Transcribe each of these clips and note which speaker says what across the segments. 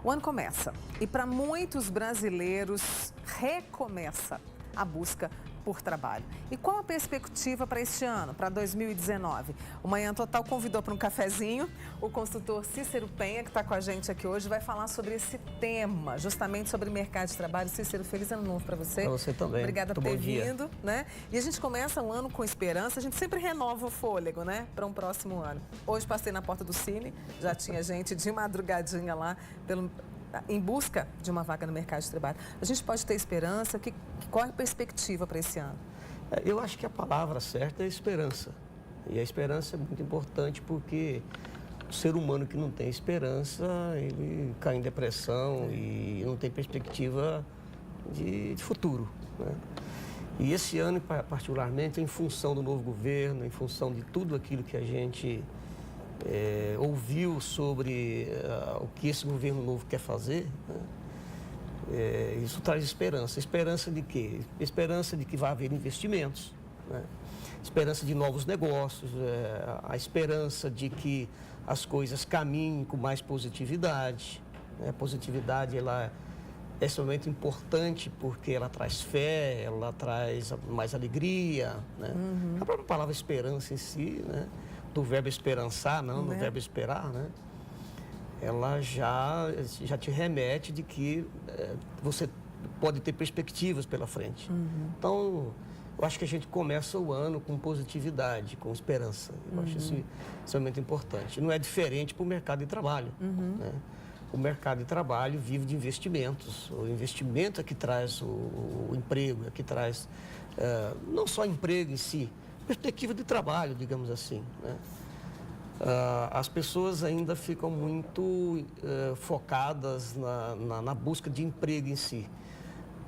Speaker 1: O ano começa e para muitos brasileiros recomeça a busca por trabalho. E qual a perspectiva para este ano, para 2019? O Manhã Total convidou para um cafezinho o consultor Cícero Penha, que está com a gente aqui hoje, vai falar sobre esse tema, justamente sobre mercado de trabalho. Cícero, feliz ano novo para você.
Speaker 2: Para você também.
Speaker 1: Obrigada por ter vindo, né? E a gente começa um ano com esperança, a gente sempre renova o fôlego, né? Para um próximo ano. Hoje passei na porta do Cine, já tinha gente de madrugadinha lá, em busca de uma vaga no mercado de trabalho. A gente pode ter esperança? Qual é a perspectiva para esse ano?
Speaker 2: Eu acho que a palavra certa é esperança. E a esperança é muito importante porque o ser humano que não tem esperança, ele cai em depressão e não tem perspectiva de futuro, né? E esse ano, particularmente, em função do novo governo, em função de tudo aquilo que a gente ouviu sobre o que esse governo novo quer fazer, né? Isso traz esperança. Esperança de quê? Esperança de que vai haver investimentos, né? Esperança de novos negócios, a esperança de que as coisas caminhem com mais positividade, né? A positividade, ela é extremamente importante porque ela traz fé, ela traz mais alegria, né? A própria palavra esperança em si, né? Do verbo esperançar, não do verbo esperar, né? Ela já te remete de que você pode ter perspectivas pela frente. Então, eu acho que a gente começa o ano com positividade, com esperança. Eu acho isso extremamente importante. Não é diferente para o mercado de trabalho, né? O mercado de trabalho vive de investimentos. O investimento é que traz o emprego, é que traz não só emprego em si, perspectiva de trabalho, digamos assim, né? As pessoas ainda ficam muito focadas na busca de emprego em si.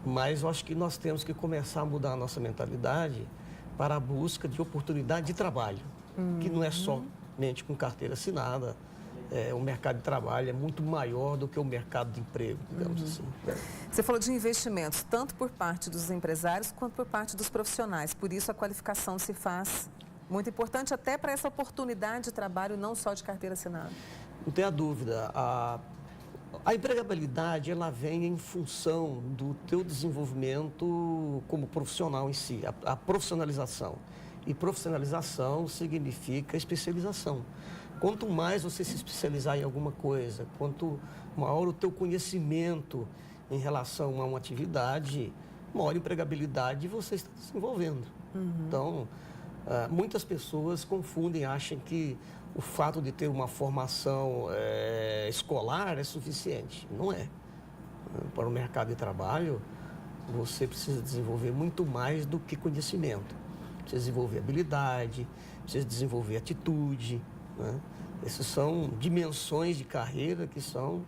Speaker 2: Mas eu acho que nós temos que começar a mudar a nossa mentalidade para a busca de oportunidade de trabalho, que não é somente com carteira assinada. O mercado de trabalho é muito maior do que o mercado de emprego, digamos assim.
Speaker 1: Você falou de investimentos, tanto por parte dos empresários quanto por parte dos profissionais. Por isso, a qualificação se faz muito importante até para essa oportunidade de trabalho, não só de carteira assinada.
Speaker 2: Não tenha dúvida. A empregabilidade, ela vem em função do teu desenvolvimento como profissional em si, a profissionalização. E profissionalização significa especialização. Quanto mais você se especializar em alguma coisa, quanto maior o teu conhecimento em relação a uma atividade, maior empregabilidade você está desenvolvendo. Então, muitas pessoas confundem, acham que o fato de ter uma formação escolar é suficiente. Não é. Para o mercado de trabalho, você precisa desenvolver muito mais do que conhecimento. Precisa desenvolver habilidade, precisa desenvolver atitude, né? Essas são dimensões de carreira que são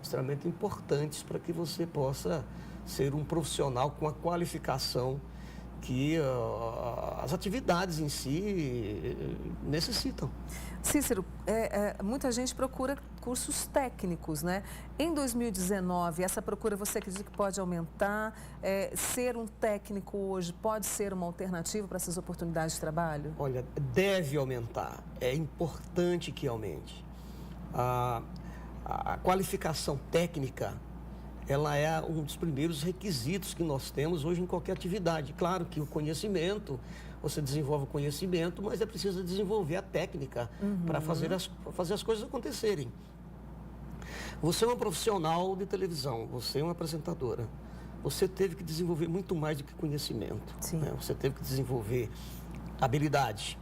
Speaker 2: extremamente importantes para que você possa ser um profissional com a qualificação que as atividades em si necessitam.
Speaker 1: Cícero, muita gente procura cursos técnicos, né? Em 2019, essa procura você acredita que pode aumentar? Ser um técnico hoje pode ser uma alternativa para essas oportunidades de trabalho?
Speaker 2: Olha, deve aumentar. É importante que aumente. A qualificação técnica, ela é um dos primeiros requisitos que nós temos hoje em qualquer atividade. Claro que o conhecimento, você desenvolve o conhecimento, mas é preciso desenvolver a técnica para fazer as coisas acontecerem. Você é uma profissional de televisão, você é uma apresentadora. Você teve que desenvolver muito mais do que conhecimento, né? Você teve que desenvolver habilidade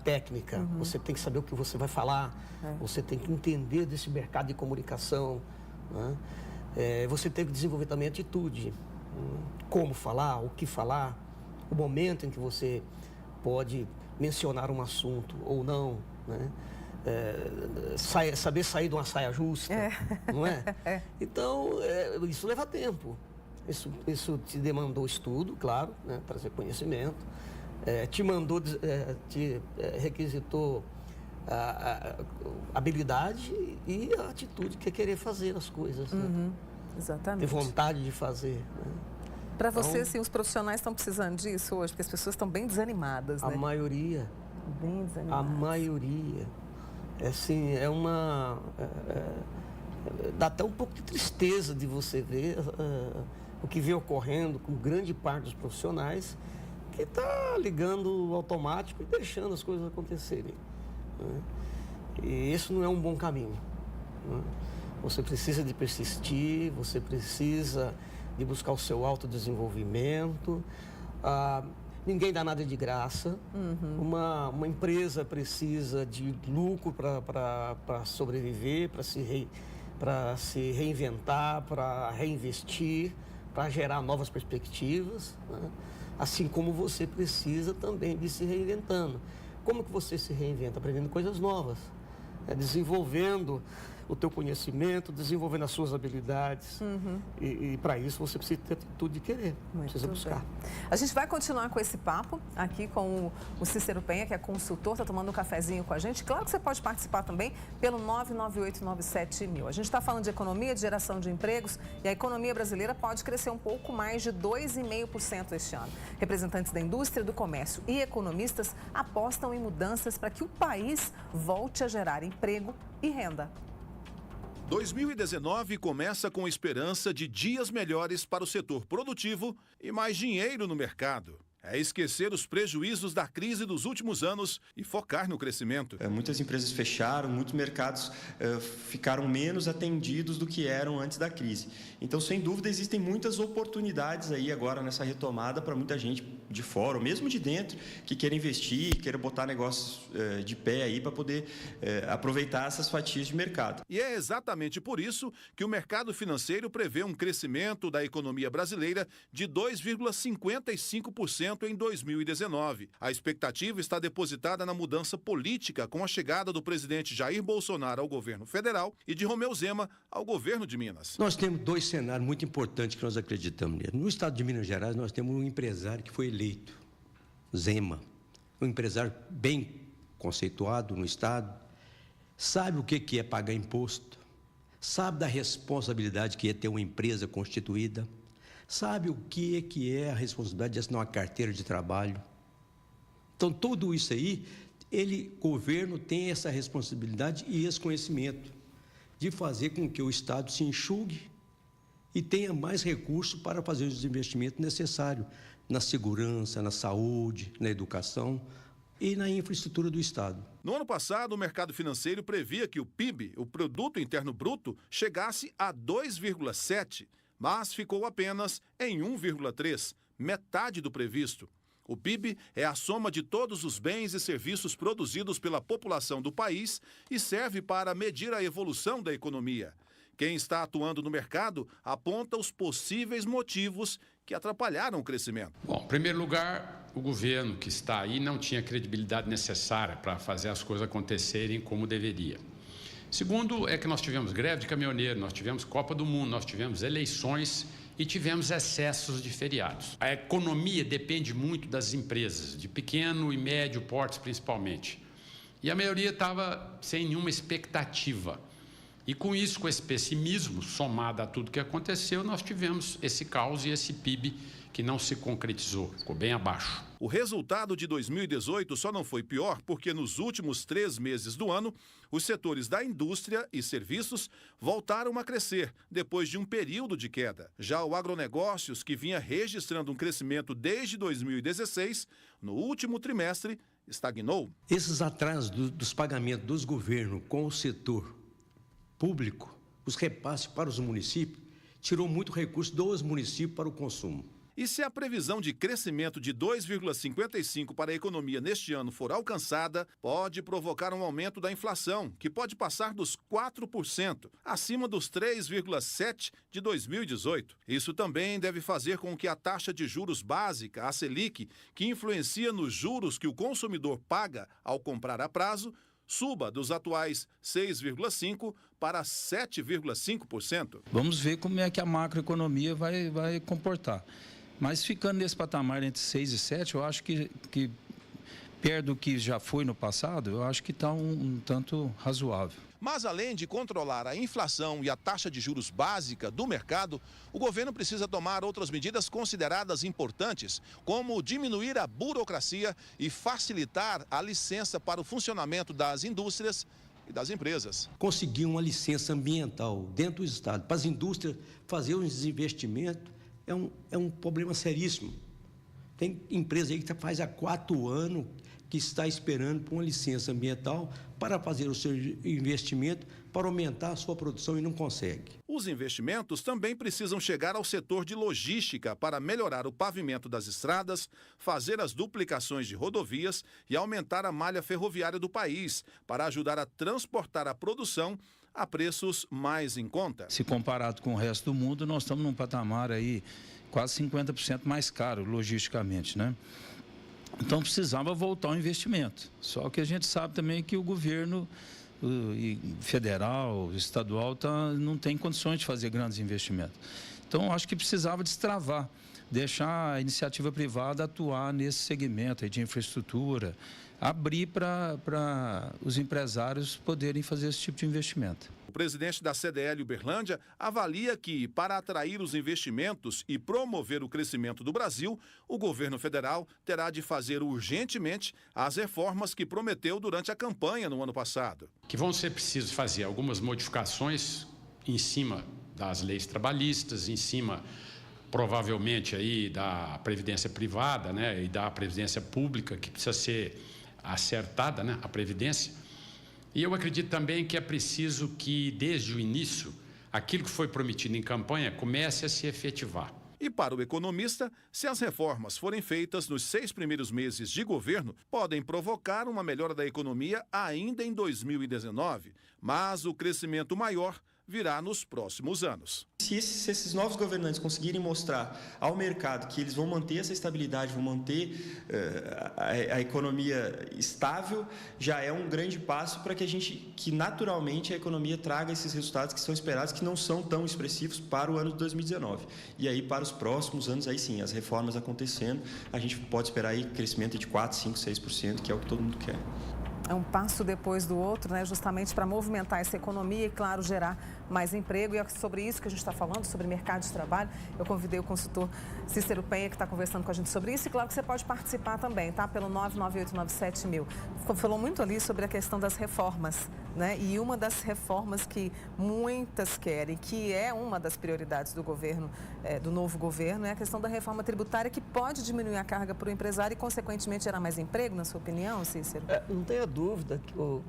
Speaker 2: técnica. Você tem que saber o que você vai falar, você tem que entender desse mercado de comunicação, né? Você teve que desenvolver também atitude, como falar, o que falar, o momento em que você pode mencionar um assunto ou não, né? Saber sair de uma saia justa, não é? Então, isso leva tempo. Isso te demandou estudo, claro, né? Trazer conhecimento, te requisitou a habilidade e a atitude, que é querer fazer as coisas, né?
Speaker 1: Exatamente.
Speaker 2: Ter vontade de fazer, né?
Speaker 1: Para você, então, os profissionais estão precisando disso hoje? Porque as pessoas estão bem desanimadas, né?
Speaker 2: A maioria.
Speaker 1: Bem desanimadas.
Speaker 2: A maioria. Dá até um pouco de tristeza de você ver o que vem ocorrendo com grande parte dos profissionais que está ligando o automático e deixando as coisas acontecerem, né? E isso não é um bom caminho, né? Você precisa de persistir, você precisa de buscar o seu autodesenvolvimento. Ninguém dá nada de graça. Uma empresa precisa de lucro para sobreviver, para se reinventar, para reinvestir, para gerar novas perspectivas, né? Assim como você precisa também de se reinventando. Como que você se reinventa? Aprendendo coisas novas, desenvolvendo o teu conhecimento, desenvolvendo as suas habilidades. E para isso você precisa ter atitude de querer, precisa buscar.
Speaker 1: Bem. A gente vai continuar com esse papo aqui com o Cícero Penha, que é consultor, está tomando um cafezinho com a gente. Claro que você pode participar também pelo 99897.000. A gente está falando de economia, de geração de empregos, e a economia brasileira pode crescer um pouco mais de 2,5% este ano. Representantes da indústria, do comércio e economistas apostam em mudanças para que o país volte a gerar emprego e renda.
Speaker 3: 2019 começa com esperança de dias melhores para o setor produtivo e mais dinheiro no mercado. É esquecer os prejuízos da crise dos últimos anos e focar no crescimento.
Speaker 4: Muitas empresas fecharam, muitos mercados ficaram menos atendidos do que eram antes da crise. Então, sem dúvida, existem muitas oportunidades aí agora nessa retomada para muita gente de fora, ou mesmo de dentro, que queira investir, queira botar negócios de pé aí para poder aproveitar essas fatias de mercado.
Speaker 3: E é exatamente por isso que o mercado financeiro prevê um crescimento da economia brasileira de 2,55% em 2019. A expectativa está depositada na mudança política com a chegada do presidente Jair Bolsonaro ao governo federal e de Romeu Zema ao governo de Minas.
Speaker 5: Nós temos dois cenários muito importantes que nós acreditamos nele. No estado de Minas Gerais, nós temos um empresário que foi eleito, Zema, um empresário bem conceituado no estado, sabe o que é pagar imposto, sabe da responsabilidade que é ter uma empresa constituída, sabe o que é a responsabilidade de assinar uma carteira de trabalho. Então, tudo isso aí, governo tem essa responsabilidade e esse conhecimento de fazer com que o Estado se enxugue e tenha mais recursos para fazer os investimentos necessários na segurança, na saúde, na educação e na infraestrutura do Estado.
Speaker 3: No ano passado, o mercado financeiro previa que o PIB, o Produto Interno Bruto, chegasse a 2,7%. Mas ficou apenas em 1,3%, metade do previsto. O PIB é a soma de todos os bens e serviços produzidos pela população do país e serve para medir a evolução da economia. Quem está atuando no mercado aponta os possíveis motivos que atrapalharam o crescimento.
Speaker 6: Bom, em primeiro lugar, o governo que está aí não tinha a credibilidade necessária para fazer as coisas acontecerem como deveria. Segundo, é que nós tivemos greve de caminhoneiro, nós tivemos Copa do Mundo, nós tivemos eleições e tivemos excessos de feriados. A economia depende muito das empresas, de pequeno e médio porte principalmente. E a maioria estava sem nenhuma expectativa. E com isso, com esse pessimismo, somado a tudo que aconteceu, nós tivemos esse caos e esse PIB que não se concretizou, ficou bem abaixo.
Speaker 3: O resultado de 2018 só não foi pior porque nos últimos 3 meses do ano, os setores da indústria e serviços voltaram a crescer depois de um período de queda. Já o agronegócios, que vinha registrando um crescimento desde 2016, no último trimestre, estagnou.
Speaker 5: Esses atrasos dos pagamentos dos governos com o setor público, os repasses para os municípios, tirou muito recurso dos municípios para o consumo.
Speaker 3: E se a previsão de crescimento de 2,55% para a economia neste ano for alcançada, pode provocar um aumento da inflação, que pode passar dos 4%, acima dos 3,7% de 2018. Isso também deve fazer com que a taxa de juros básica, a Selic, que influencia nos juros que o consumidor paga ao comprar a prazo, suba dos atuais 6,5% para 7,5%.
Speaker 7: Vamos ver como é que a macroeconomia vai comportar. Mas ficando nesse patamar entre 6 e 7, eu acho que perto do que já foi no passado, eu acho que está um tanto razoável.
Speaker 3: Mas além de controlar a inflação e a taxa de juros básica do mercado, o governo precisa tomar outras medidas consideradas importantes, como diminuir a burocracia e facilitar a licença para o funcionamento das indústrias e das empresas.
Speaker 5: Conseguir uma licença ambiental dentro do Estado para as indústrias fazer uns investimentos é um problema seríssimo. Tem empresa aí que faz há 4 anos que está esperando por uma licença ambiental para fazer o seu investimento, para aumentar a sua produção e não consegue.
Speaker 3: Os investimentos também precisam chegar ao setor de logística para melhorar o pavimento das estradas, fazer as duplicações de rodovias e aumentar a malha ferroviária do país, para ajudar a transportar a produção a preços mais em conta.
Speaker 7: Se comparado com o resto do mundo, nós estamos num patamar aí quase 50% mais caro logisticamente, né? Então precisava voltar ao investimento. Só que a gente sabe também que o governo federal, estadual, não tem condições de fazer grandes investimentos. Então acho que precisava destravar, deixar a iniciativa privada atuar nesse segmento aí de infraestrutura, abrir para os empresários poderem fazer esse tipo de investimento.
Speaker 3: O presidente da CDL Uberlândia avalia que, para atrair os investimentos e promover o crescimento do Brasil, o governo federal terá de fazer urgentemente as reformas que prometeu durante a campanha no ano passado.
Speaker 6: Que vão ser precisos fazer algumas modificações em cima das leis trabalhistas, em cima, provavelmente, aí da previdência privada, né, e da previdência pública, que precisa ser acertada, né, a previdência. E eu acredito também que é preciso que, desde o início, aquilo que foi prometido em campanha comece a se efetivar.
Speaker 3: E para o economista, se as reformas forem feitas nos 6 primeiros meses de governo, podem provocar uma melhora da economia ainda em 2019, mas o crescimento maior virá nos próximos anos.
Speaker 4: Se esses novos governantes conseguirem mostrar ao mercado que eles vão manter essa estabilidade, vão manter a economia estável, já é um grande passo para que naturalmente a economia traga esses resultados que são esperados, que não são tão expressivos para o ano de 2019. E aí, para os próximos anos, aí sim, as reformas acontecendo, a gente pode esperar aí crescimento de 4%, 5%, 6%, que é o que todo mundo quer.
Speaker 1: É um passo depois do outro, né, justamente para movimentar essa economia e, claro, gerar mais emprego. E é sobre isso que a gente está falando, sobre mercado de trabalho. Eu convidei o consultor Cícero Penha, que está conversando com a gente sobre isso. E, claro, que você pode participar também, tá? Pelo 99897.000. Falou muito ali sobre a questão das reformas, né? E uma das reformas que muitas querem, que é uma das prioridades do governo, do novo governo, é a questão da reforma tributária, que pode diminuir a carga para o empresário e, consequentemente, gerar mais emprego, na sua opinião, Cícero?
Speaker 2: Não tenha dúvida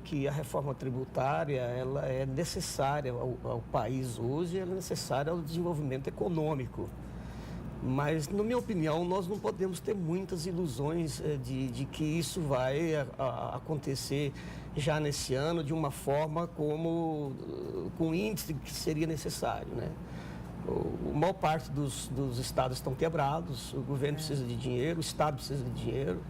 Speaker 2: que a reforma tributária ela é necessária ao país hoje, ela é necessária ao desenvolvimento econômico. Mas, na minha opinião, nós não podemos ter muitas ilusões de que isso vai acontecer já nesse ano de uma forma com o índice que seria necessário, né? A maior parte dos estados estão quebrados, o governo precisa de dinheiro, o estado precisa de dinheiro.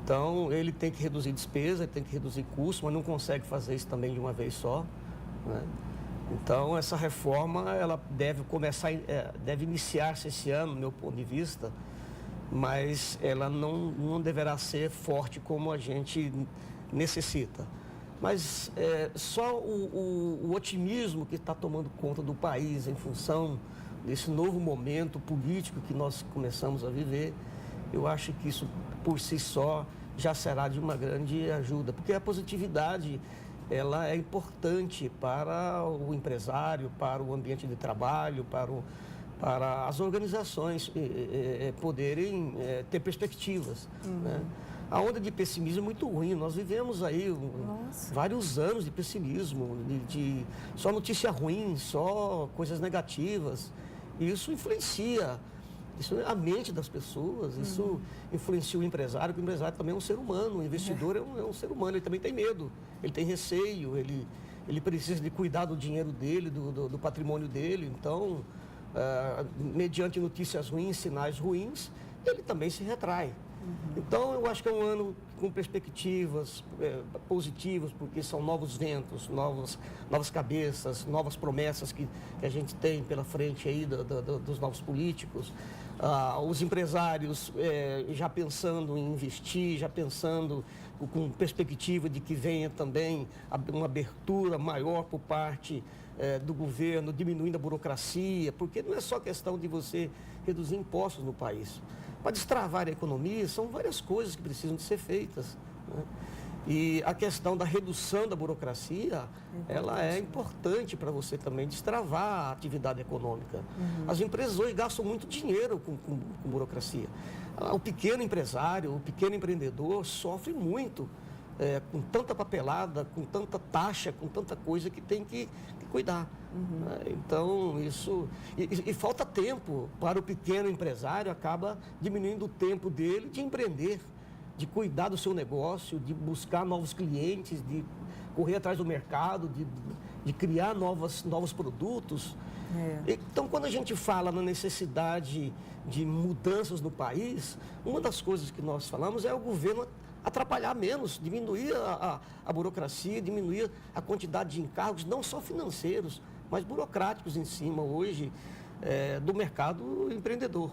Speaker 2: Então, ele tem que reduzir despesa, ele tem que reduzir custo, mas não consegue fazer isso também de uma vez só, né? Então, essa reforma, ela deve iniciar-se esse ano, do meu ponto de vista, mas ela não deverá ser forte como a gente necessita. Mas só o otimismo que está tomando conta do país em função desse novo momento político que nós começamos a viver, eu acho que isso, por si só, já será de uma grande ajuda, porque a positividade ela é importante para o empresário, para o ambiente de trabalho, para as organizações poderem ter perspectivas, né? A onda de pessimismo é muito ruim. Nós vivemos aí vários anos de pessimismo, de só notícia ruim, só coisas negativas. E isso influencia a mente das pessoas, isso influencia o empresário, porque o empresário também é um ser humano, o investidor é um ser humano, ele também tem medo, ele tem receio, ele precisa de cuidar do dinheiro dele, do patrimônio dele. Então, mediante notícias ruins, sinais ruins, ele também se retrai. Então, eu acho que é um ano com perspectivas positivas, porque são novos ventos, novas cabeças, novas promessas que a gente tem pela frente aí dos novos políticos. Os empresários já pensando em investir, já pensando com perspectiva de que venha também uma abertura maior por parte do governo, diminuindo a burocracia, porque não é só questão de você reduzir impostos no país. Para destravar a economia, são várias coisas que precisam de ser feitas, né? E a questão da redução da burocracia, ela é importante para você também destravar a atividade econômica. As empresas hoje gastam muito dinheiro com burocracia. O pequeno empresário, o pequeno empreendedor sofre muito com tanta papelada, com tanta taxa, com tanta coisa que tem que cuidar. Então, isso... E falta tempo para o pequeno empresário, acaba diminuindo o tempo dele de empreender, de cuidar do seu negócio, de buscar novos clientes, de correr atrás do mercado, de criar novos produtos. Então, quando a gente fala na necessidade de mudanças no país, uma das coisas que nós falamos é o governo atrapalhar menos, diminuir a burocracia, diminuir a quantidade de encargos, não só financeiros, mas burocráticos em cima hoje do mercado empreendedor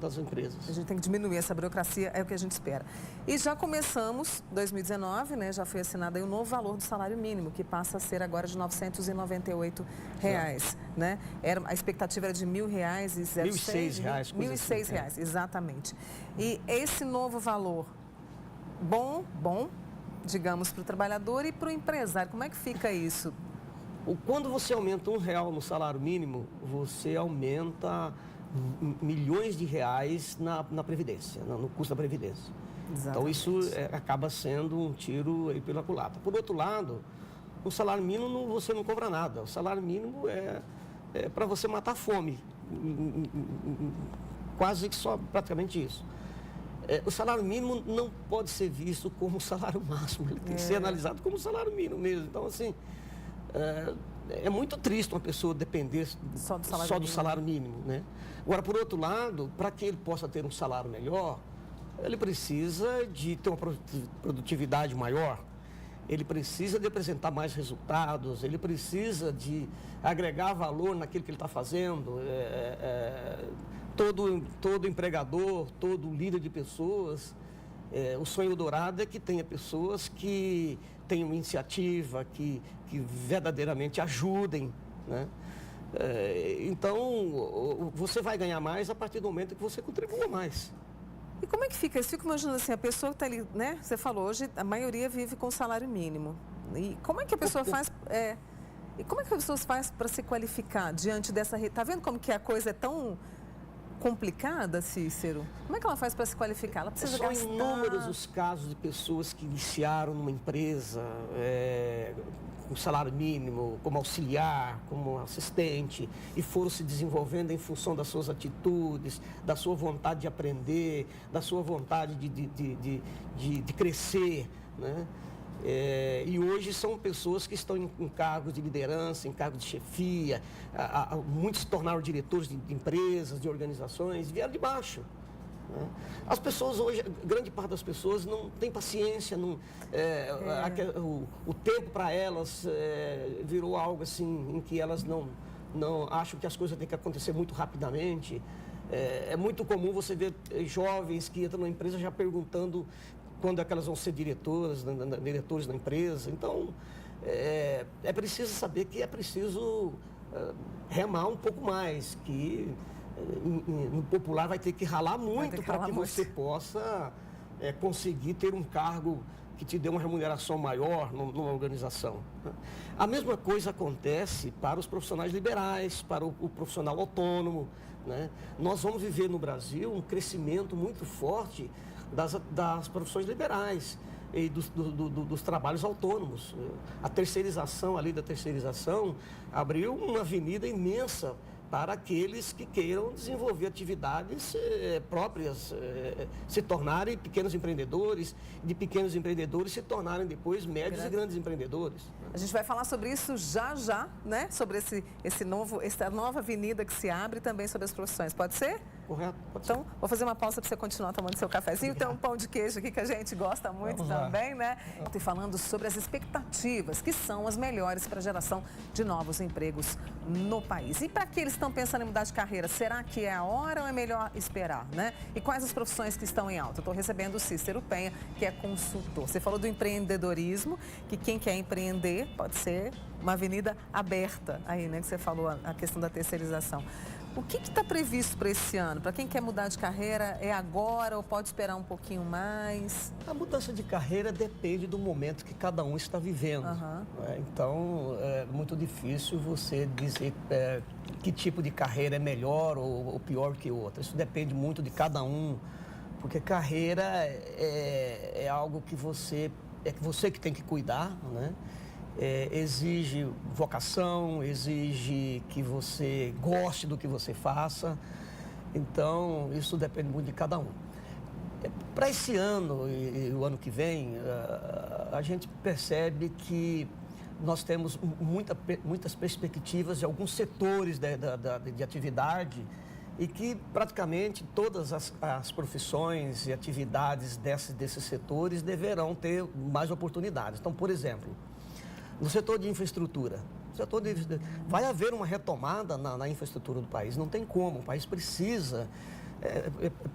Speaker 2: das empresas.
Speaker 1: A gente tem que diminuir essa burocracia, é o que a gente espera. E já começamos, 2019, né, já foi assinado aí o novo valor do salário mínimo, que passa a ser agora de R$ 998, né? A expectativa era de R$ 1.000 e
Speaker 2: R$ 1.006.
Speaker 1: R$ 1.006, exatamente. E esse novo valor, bom, digamos, para o trabalhador e para o empresário, como é que fica isso?
Speaker 2: Quando você aumenta R$1 no salário mínimo, você aumenta milhões de reais na Previdência, no custo da Previdência. Exatamente. Então, isso acaba sendo um tiro aí pela culatra. Por outro lado, o salário mínimo você não compra nada. O salário mínimo é para você matar a fome. Quase que só praticamente isso. O salário mínimo não pode ser visto como salário máximo. Ele tem que ser analisado como salário mínimo mesmo. Então, assim... É muito triste uma pessoa depender só do salário mínimo, né? Agora, por outro lado, para que ele possa ter um salário melhor, ele precisa de ter uma produtividade maior, ele precisa de apresentar mais resultados, ele precisa de agregar valor naquilo que ele está fazendo. Todo empregador, todo líder de pessoas, o sonho dourado é que tenha pessoas que tenham iniciativa, que verdadeiramente ajudem, né? Então, você vai ganhar mais a partir do momento que você contribua mais.
Speaker 1: E como é que fica? Eu fico imaginando assim, a pessoa que está ali, né? Você falou, hoje a maioria vive com salário mínimo. E como é que a pessoa faz... E como é que a pessoa faz para se qualificar diante dessa... Está vendo como que a coisa é tão complicada, Cícero? Como é que ela faz para se qualificar? Ela precisa gastar...
Speaker 2: São inúmeros os casos de pessoas que iniciaram numa empresa com salário mínimo, como auxiliar, como assistente, e foram se desenvolvendo em função das suas atitudes, da sua vontade de aprender, da sua vontade de crescer, né? E hoje são pessoas que estão em cargos de liderança, em cargos de chefia, muitos se tornaram diretores de empresas, de organizações, vieram de baixo. Né? As pessoas hoje, grande parte das pessoas não tem paciência, o tempo para elas virou algo assim, em que elas não acham que as coisas têm que acontecer muito rapidamente. É muito comum você ver jovens que entram na empresa já perguntando quando é que elas vão ser diretores da empresa. Então, é preciso saber que é preciso remar um pouco mais, que no popular vai ter que ralar muito para que você possa conseguir ter um cargo que te dê uma remuneração maior numa organização. A mesma coisa acontece para os profissionais liberais, para o profissional autônomo, né? Nós vamos viver no Brasil um crescimento muito forte das profissões liberais e dos trabalhos autônomos. A terceirização, a lei da terceirização, abriu uma avenida imensa para aqueles que queiram desenvolver atividades próprias, se tornarem pequenos empreendedores, de pequenos empreendedores se tornarem depois médios e grandes empreendedores.
Speaker 1: A gente vai falar sobre isso já, né? Sobre essa nova avenida que se abre, também sobre as profissões. Pode ser?
Speaker 2: Correto.
Speaker 1: Então, vou fazer uma pausa para você continuar tomando seu cafezinho. Tem um pão de queijo aqui que a gente gosta muito também, né? Estou falando sobre as expectativas, que são as melhores para a geração de novos empregos no país. E para aqueles que estão pensando em mudar de carreira, será que é a hora ou é melhor esperar, né? E quais as profissões que estão em alta? Eu estou recebendo o Cícero Penha, que é consultor. Você falou do empreendedorismo, que quem quer empreender pode ser uma avenida aberta aí, né? Que você falou a questão da terceirização. O que está previsto para esse ano? Para quem quer mudar de carreira, é agora ou pode esperar um pouquinho mais?
Speaker 2: A mudança de carreira depende do momento que cada um está vivendo. Né? Então, é muito difícil você dizer que tipo de carreira é melhor ou pior que outra. Isso depende muito de cada um, porque carreira é algo que você que tem que cuidar, né? Exige vocação, exige que você goste do que você faça. Então, isso depende muito de cada um. Para esse ano e o ano que vem, a gente percebe que nós temos muitas perspectivas de alguns setores de atividade e que praticamente todas as profissões e atividades desses setores deverão ter mais oportunidades. Então, por exemplo, no setor de infraestrutura, vai haver uma retomada na infraestrutura do país, não tem como, o país precisa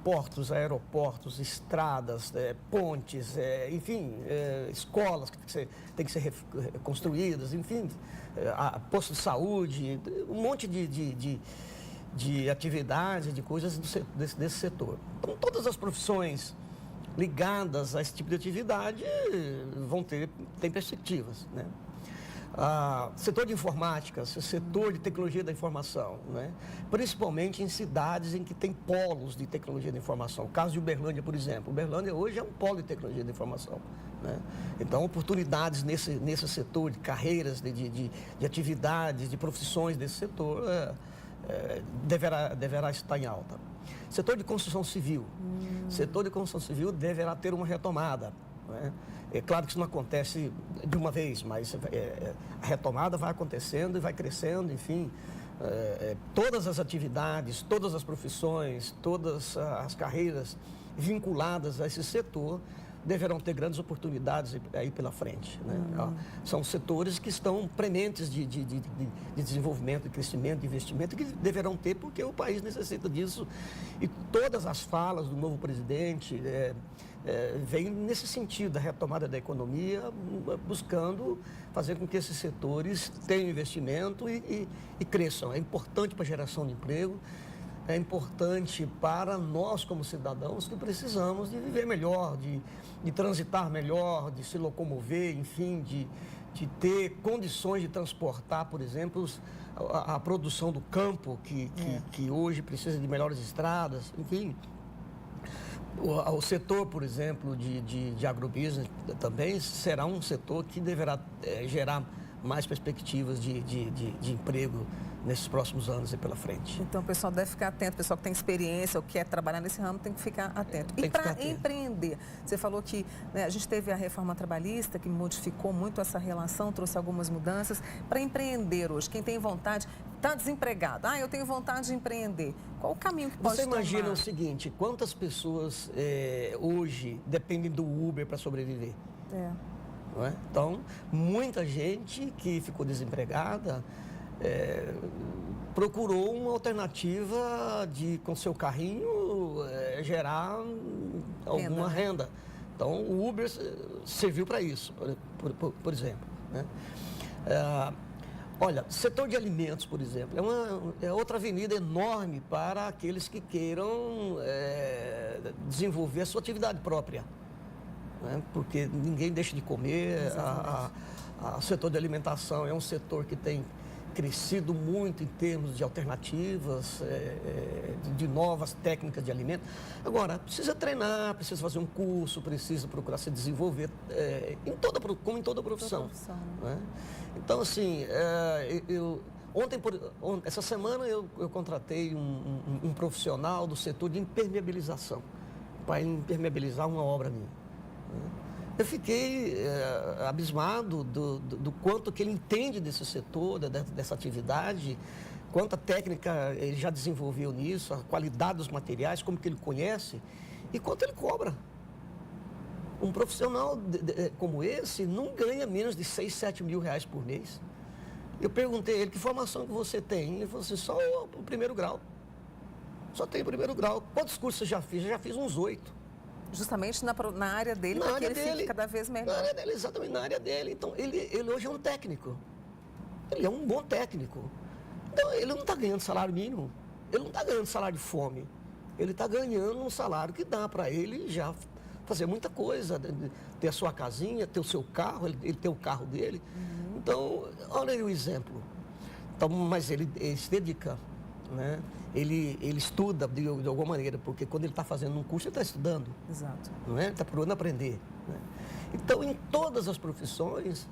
Speaker 2: portos, aeroportos, estradas, pontes, enfim, escolas que têm que ser construídas, enfim, posto de saúde, um monte de atividades, de coisas desse setor. Então, todas as profissões ligadas a esse tipo de atividade têm perspectivas, né? Setor de informática, setor de tecnologia da informação, né? Principalmente em cidades em que tem polos de tecnologia da informação. O caso de Uberlândia, por exemplo. Uberlândia hoje é um polo de tecnologia da informação, né? Então, oportunidades nesse setor de carreiras, de atividades, de profissões desse setor, deverá estar em alta. Setor de construção civil. Setor de construção civil deverá ter uma retomada, né? É claro que isso não acontece de uma vez, mas a retomada vai acontecendo e vai crescendo, enfim. Todas as atividades, todas as profissões, todas as carreiras vinculadas a esse setor deverão ter grandes oportunidades aí pela frente, né? São setores que estão prementes de desenvolvimento, de crescimento, de investimento, que deverão ter porque o país necessita disso. E todas as falas do novo presidente vêm nesse sentido, da retomada da economia, buscando fazer com que esses setores tenham investimento e cresçam. É importante para a geração de emprego. É importante para nós, como cidadãos, que precisamos de viver melhor, de transitar melhor, de se locomover, enfim, de ter condições de transportar, por exemplo, a produção do campo, que hoje precisa de melhores estradas, enfim. O setor, por exemplo, de agrobusiness também será um setor que deverá gerar mais perspectivas de emprego nesses próximos anos e pela frente.
Speaker 1: Então, o pessoal deve ficar atento, o pessoal que tem experiência ou quer trabalhar nesse ramo tem que ficar atento. E para empreender, você falou que, né, a gente teve a reforma trabalhista que modificou muito essa relação, trouxe algumas mudanças. Para empreender hoje, quem tem vontade, está desempregado, eu tenho vontade de empreender, qual o caminho que pode tomar?
Speaker 2: Você imagina o seguinte, quantas pessoas hoje dependem do Uber para sobreviver? Não é? Então, muita gente que ficou desempregada procurou uma alternativa de, com seu carrinho, gerar alguma renda. Então, o Uber serviu para isso, por exemplo, né? Olha, setor de alimentos, por exemplo, é outra avenida enorme para aqueles que queiram desenvolver a sua atividade própria, né? Porque ninguém deixa de comer. O setor de alimentação é um setor que tem crescido muito em termos de alternativas, de novas técnicas de alimento. Agora, precisa treinar, precisa fazer um curso, precisa procurar se desenvolver, como em toda profissão. Né? Então, assim, essa semana eu contratei um profissional do setor de impermeabilização, para impermeabilizar uma obra minha. Né? Eu fiquei abismado do quanto que ele entende desse setor, dessa atividade, quanta técnica ele já desenvolveu nisso, a qualidade dos materiais, como que ele conhece e quanto ele cobra. Um profissional como esse não ganha menos de 6, 7 mil reais por mês. Eu perguntei a ele, que formação que você tem? Ele falou assim, só o primeiro grau. Só tem o primeiro grau. Quantos cursos você já fiz? Eu já fiz uns 8.
Speaker 1: Justamente na área dele, para que ele fique cada vez melhor.
Speaker 2: Na área dele, exatamente, na área dele. Então, ele hoje é um técnico. Ele é um bom técnico. Então, ele não está ganhando salário mínimo. ele não está ganhando salário de fome. Ele está ganhando um salário que dá para ele já fazer muita coisa, ter a sua casinha, ter o seu carro, ele ter o carro dele. Então, olha aí o exemplo. Então, mas ele se dedica, né? Ele estuda de alguma maneira, porque quando ele está fazendo um curso, ele está estudando.
Speaker 1: Exato.
Speaker 2: Não é? Ele está procurando aprender. Né? Então, em todas as profissões,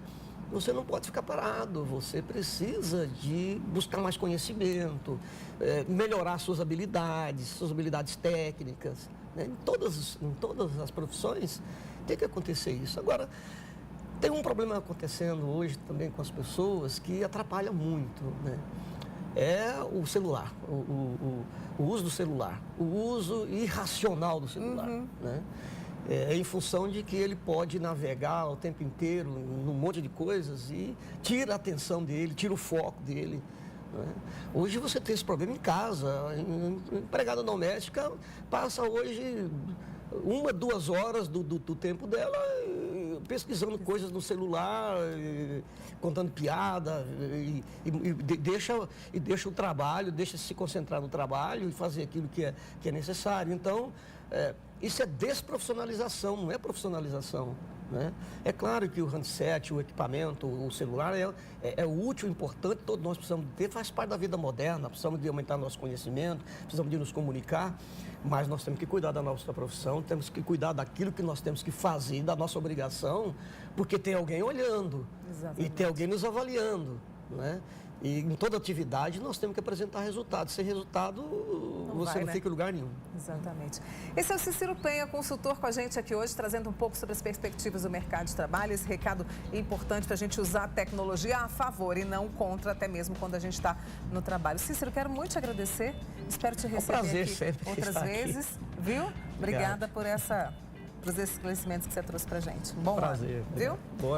Speaker 2: você não pode ficar parado, você precisa de buscar mais conhecimento, melhorar suas habilidades técnicas. Né? Em todas as profissões tem que acontecer isso. Agora, tem um problema acontecendo hoje também com as pessoas que atrapalha muito, né? É o celular, o uso do celular, o uso irracional do celular, né? Em função de que ele pode navegar o tempo inteiro num monte de coisas e tira a atenção dele, tira o foco dele. Né? Hoje você tem esse problema em casa, a empregada doméstica passa hoje 1, 2 horas do tempo dela pesquisando coisas no celular, contando piada, e deixa o trabalho, deixa se concentrar no trabalho e fazer aquilo que é necessário. Então, isso é desprofissionalização, não é profissionalização. Né? É claro que o handset, o equipamento, o celular é útil, importante, todos nós precisamos ter, faz parte da vida moderna, precisamos de aumentar nosso conhecimento, precisamos de nos comunicar, mas nós temos que cuidar da nossa profissão, temos que cuidar daquilo que nós temos que fazer, da nossa obrigação, porque tem alguém olhando. Exatamente. E tem alguém nos avaliando. Né? E em toda atividade nós temos que apresentar resultados. Sem resultado, você não fica em lugar nenhum.
Speaker 1: Exatamente. Esse é o Cícero Penha, consultor com a gente aqui hoje, trazendo um pouco sobre as perspectivas do mercado de trabalho. Esse recado é importante para a gente usar a tecnologia a favor e não contra, até mesmo quando a gente está no trabalho. Cícero, quero muito te agradecer. Espero te receber aqui outras vezes. Viu? Obrigada por esses esclarecimentos que você trouxe para a gente. Bom
Speaker 2: prazer.
Speaker 1: Ano, viu?
Speaker 2: Boa.